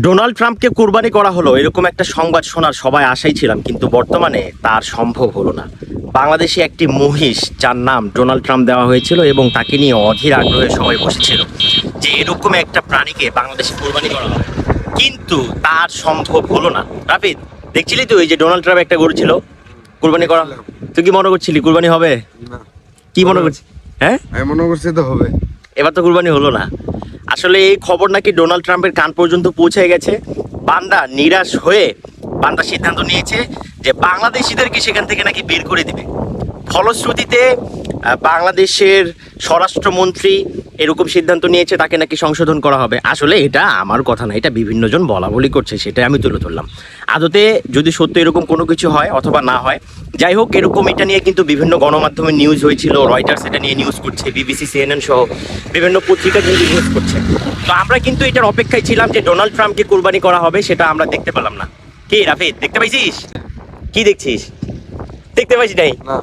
Donald ট্রাম্পকে কুরবানি করা হলো এরকম একটা সংবাদ শোনার সবাই আশাই ছিলাম, কিন্তু বর্তমানে তার সম্ভব হলো না। বাংলাদেশে একটি মহিষ যার নাম ডোনাল্ড ট্রাম্প দেওয়া হয়েছিল এবং তাকে নিয়ে অধীর আগ্রহে সবাই বসেছিল যে এরকম একটা প্রাণীকে বাংলাদেশে কুরবানি করা হবে, কিন্তু তার সম্ভব হলো না। রাফিদ, দেখছিলি তুই যে ডোনাল্ড ট্রাম্প একটা গরু ছিল কুরবানি করা, তুই কি মনে করছিলি কুরবানি হবে? না, কি মনে করছিস? হ্যাঁ, আমি মনে করছি তো হবে। এবার তো কুরবানি হলো না। আসলে এই খবর নাকি ডোনাল্ড ট্রাম্পের কান পর্যন্ত পৌঁছে গেছে। বান্দা নিরাশ হয়ে বান্দা সিদ্ধান্ত নিয়েছে যে বাংলাদেশিদেরকে সেখান থেকে নাকি বের করে দিবে। ফলশ্রুতিতে বাংলাদেশের স্বরাষ্ট্রমন্ত্রী এরকম সিদ্ধান্ত নিয়েছে, তাকে নাকি সংশোধন করা হবে। আসলে এটা আমার কথা না, এটা বিভিন্নজন বলা বলি করছে, সেটাই আমি তুলে ধরলাম। আদতে যদি সত্য এরকম কোনো কিছু হয় অথবা না হয়, যাই হোক, এরকম এটা নিয়ে কিন্তু বিভিন্ন গণমাধ্যমে নিউজ হয়েছিল। রয়টার্স এটা নিয়ে নিউজ করছে, বিবিসি, সিএনএন সহ বিভিন্ন পত্রিকা কিন্তু নিউজ করছে। তো আমরা কিন্তু এটার অপেক্ষায় ছিলাম যে ডোনাল্ড ট্রাম্পকে কুরবানি করা হবে, সেটা আমরা দেখতে পেলাম না। কি রাফিদ, দেখতে পাইছিস? কি দেখছিস? দেখতে পাইছি নাই? না।